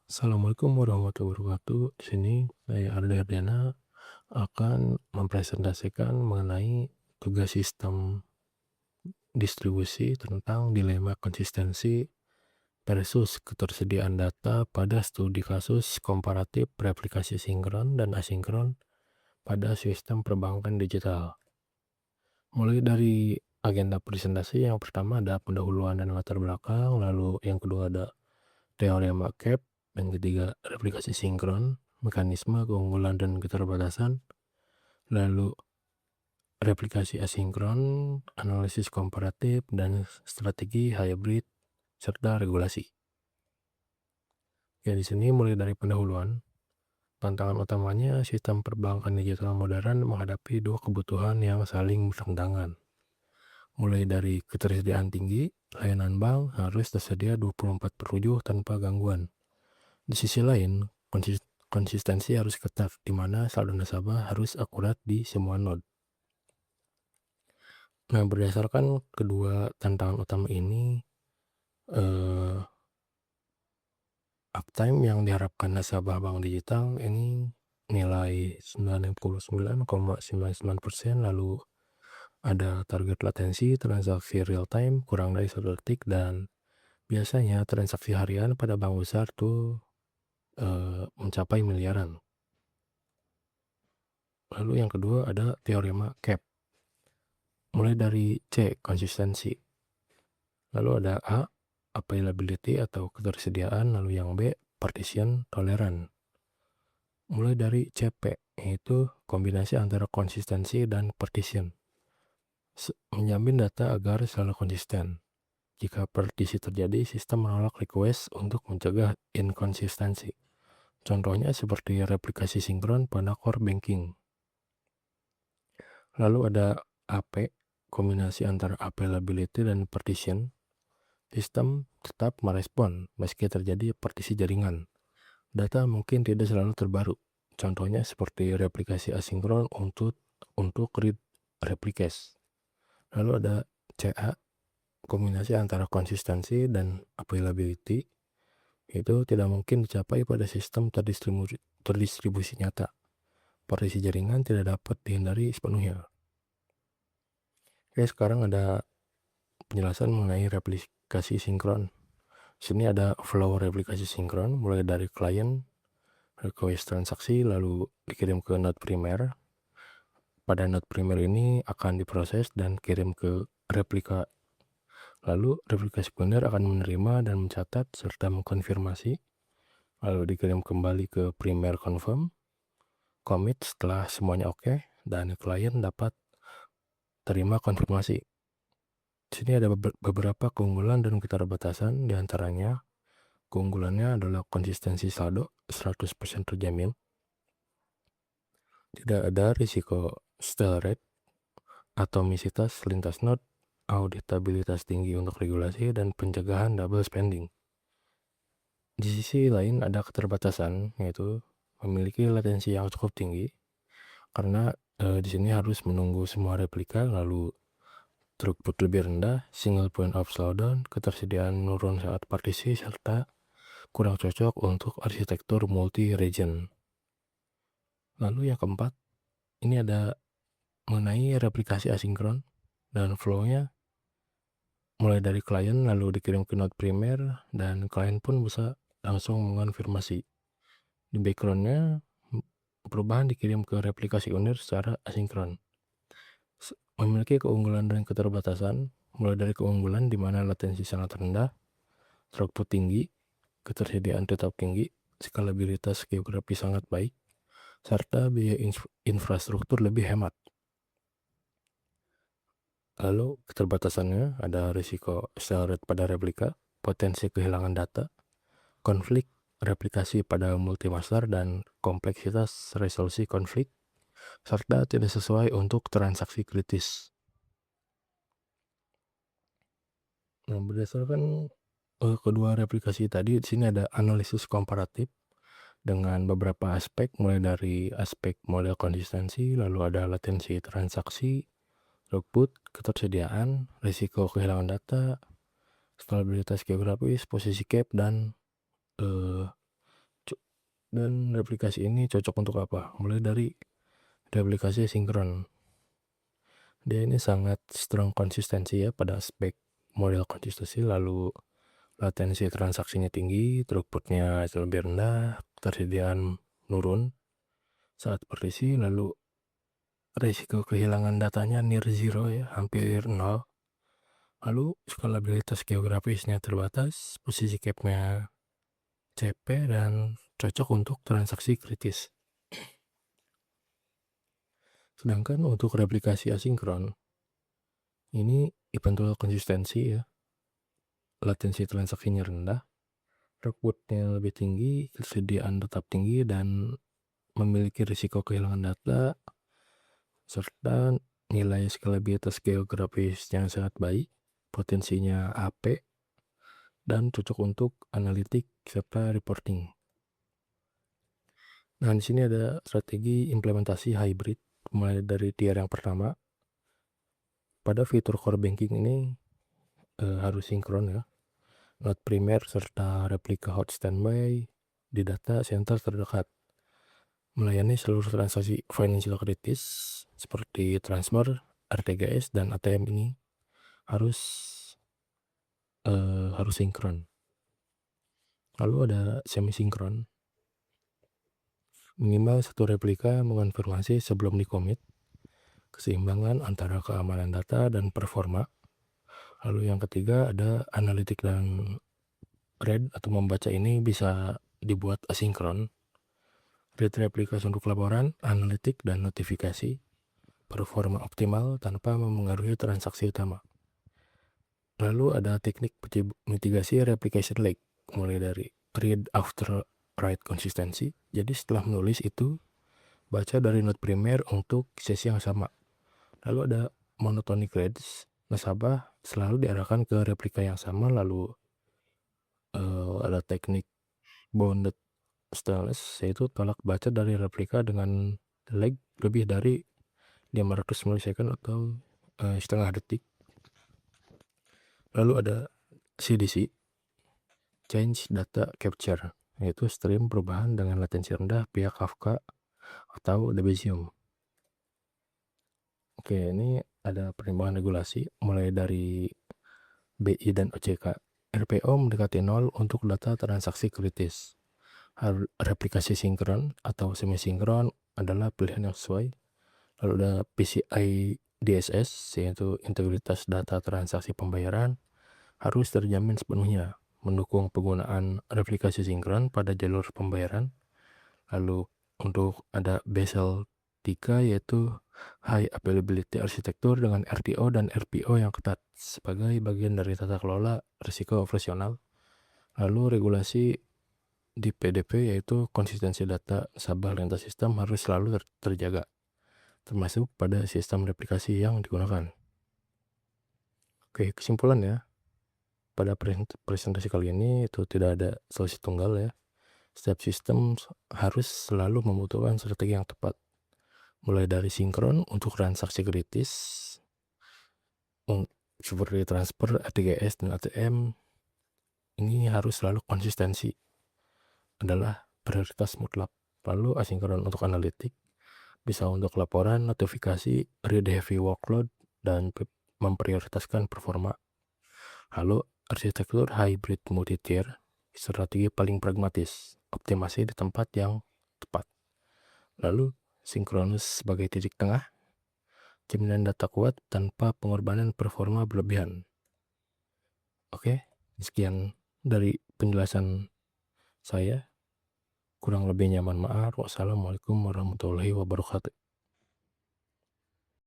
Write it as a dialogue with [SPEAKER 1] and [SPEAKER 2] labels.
[SPEAKER 1] Assalamualaikum warahmatullahi wabarakatuh. Di sini saya Arda Ardana akan mempresentasikan mengenai tugas sistem distribusi tentang dilema konsistensi versus ketersediaan data pada studi kasus komparatif replikasi sinkron dan asinkron pada sistem perbankan digital. Mulai dari agenda presentasi, yang pertama ada pendahuluan dan latar belakang, lalu yang kedua ada teorema CAP, yang ketiga replikasi sinkron, mekanisme, keunggulan, dan keterbatasan, lalu replikasi asinkron, analisis komparatif, dan strategi hybrid, serta regulasi. Ya, di sini mulai dari pendahuluan. Tantangan utamanya, sistem perbankan digital modern menghadapi dua kebutuhan yang saling bertentangan. Mulai dari ketersediaan tinggi, layanan bank harus tersedia 24/7 tanpa gangguan. Di sisi lain, konsistensi harus ketat, di mana saldo nasabah harus akurat di semua node. Nah, berdasarkan kedua tantangan utama ini, uptime yang diharapkan nasabah bank digital ini nilai 99,99%, lalu ada target latensi transaksi real time kurang dari 1 detik, dan biasanya transaksi harian pada bank besar tuh mencapai miliaran. Lalu yang kedua ada teorema CAP. Mulai dari C, konsistensi. Lalu ada A, availability atau ketersediaan, lalu yang B, partition, toleran. Mulai dari CP, yaitu kombinasi antara konsistensi dan partition. Menjamin data agar selalu konsisten. Jika partisi terjadi, sistem menolak request untuk mencegah inkonsistensi. Contohnya seperti replikasi sinkron pada core banking. Lalu ada AP, kombinasi antara availability dan partition. Sistem tetap merespon meski terjadi partisi jaringan. Data mungkin tidak selalu terbaru. Contohnya seperti replikasi asinkron untuk read replicase. Lalu ada CA, kombinasi antara konsistensi dan availability. Itu tidak mungkin dicapai pada sistem terdistribusi nyata. Partisi jaringan tidak dapat dihindari sepenuhnya. Oke, sekarang ada penjelasan mengenai replikasi sinkron. Sini ada flow replikasi sinkron, mulai dari klien request transaksi lalu dikirim ke node primer. Pada node primer ini akan diproses dan kirim ke replika. Lalu replika sekunder akan menerima dan mencatat serta mengkonfirmasi. Lalu dikirim kembali ke primer confirm, commit setelah semuanya oke, dan klien dapat terima konfirmasi. Di sini ada beberapa keunggulan dan keterbatasan, diantaranya keunggulannya adalah konsistensi saldo 100% terjamin. Tidak ada risiko stale rate, atomisitas lintas node, auditabilitas tinggi untuk regulasi, dan pencegahan double spending. Di sisi lain ada keterbatasan, yaitu memiliki latensi yang cukup tinggi, karena di sini harus menunggu semua replika, lalu throughput lebih rendah, single point of slowdown, ketersediaan menurun saat partisi, serta kurang cocok untuk arsitektur multi-region. Lalu yang keempat, ini ada mengenai replikasi asinkron dan flow-nya mulai dari klien lalu dikirim ke node primer, dan klien pun bisa langsung mengonfirmasi. Di background-nya perubahan dikirim ke replikasi owner secara asinkron. Memiliki keunggulan dan keterbatasan, mulai dari keunggulan di mana latensi sangat rendah, throughput tinggi, ketersediaan tetap tinggi, skalabilitas geografi sangat baik, serta biaya infrastruktur lebih hemat. Lalu keterbatasannya ada risiko stale rate pada replika, potensi kehilangan data, konflik replikasi pada multimaster, dan kompleksitas resolusi konflik, serta tidak sesuai untuk transaksi kritis. Nah, berdasarkan kedua replikasi tadi, di sini ada analisis komparatif dengan beberapa aspek, mulai dari aspek model konsistensi, lalu ada latensi transaksi, throughput, ketersediaan, risiko kehilangan data, stabilitas geografis, posisi cap, dan Dan replikasi ini cocok untuk apa? Mulai dari replikasi sinkron. Dia ini sangat strong konsistensi ya pada aspek model konsistensi, lalu latensi transaksinya tinggi, throughputnya lebih rendah, ketersediaan menurun saat partisi, lalu risiko kehilangan datanya near zero ya, hampir nol. Lalu skalabilitas geografisnya terbatas, posisi capnya CP dan cocok untuk transaksi kritis. Sedangkan untuk replikasi asinkron, ini eventual konsistensi ya, latensi transaksinya rendah, throughputnya lebih tinggi, kesediaan tetap tinggi, dan memiliki risiko kehilangan data, serta nilai skalabilitas geografis yang sangat baik, potensinya AP, dan cocok untuk analitik serta reporting. Nah, di sini ada strategi implementasi hybrid, mulai dari tier yang pertama. Pada fitur core banking ini harus sinkron ya, node primer serta replika hot standby di data center terdekat, melayani seluruh transaksi financial kritis seperti transfer, RTGS, dan ATM ini harus sinkron. Lalu ada semi sinkron, minimal satu replika mengonfirmasi sebelum dikomit, keseimbangan antara keamanan data dan performa. Lalu yang ketiga ada analitik dan read atau membaca ini bisa dibuat asinkron. Read replika untuk laporan, analitik, dan notifikasi. Performa optimal tanpa memengaruhi transaksi utama. Lalu ada teknik mitigasi replication lag, mulai dari read after write konsistensi. Jadi setelah menulis itu baca dari node primer untuk sesi yang sama. Lalu ada monotonic reads, nasabah selalu diarahkan ke replika yang sama. Lalu ada teknik bounded stateless, yaitu tolak baca dari replika dengan lag lebih dari 500 milisecond atau setengah detik. Lalu ada CDC, change data capture, yaitu stream perubahan dengan latensi rendah via Kafka atau Debezium. Oke, ini ada pertimbangan regulasi mulai dari BI dan OJK. RPO mendekati 0 untuk data transaksi kritis. Replikasi sinkron atau semi sinkron adalah pilihan yang sesuai. Lalu ada PCI DSS, yaitu integritas data transaksi pembayaran, harus terjamin sepenuhnya, mendukung penggunaan replikasi sinkron pada jalur pembayaran. Lalu untuk ada Basel 3, yaitu High Availability Architecture dengan RTO dan RPO yang ketat sebagai bagian dari tata kelola risiko operasional. Lalu regulasi di PDP, yaitu konsistensi data nasabah lintas sistem harus selalu terjaga, termasuk pada sistem replikasi yang digunakan. Oke, kesimpulan ya, pada presentasi kali ini itu tidak ada solusi tunggal ya. Setiap sistem harus selalu membutuhkan strategi yang tepat, mulai dari sinkron untuk transaksi kritis seperti transfer, RTGS, dan ATM. Ini harus selalu konsistensi adalah prioritas mutlak. Lalu asinkron untuk analitik, bisa untuk laporan, notifikasi, read heavy workload, dan memprioritaskan performa. Lalu arsitektur hybrid multi-tier, strategi paling pragmatis, optimasi di tempat yang tepat. Lalu sinkronus sebagai titik tengah, jaminan data kuat tanpa pengorbanan performa berlebihan. Oke, sekian dari penjelasan saya. Kurang lebihnya mohon maaf. Wassalamualaikum warahmatullahi wabarakatuh.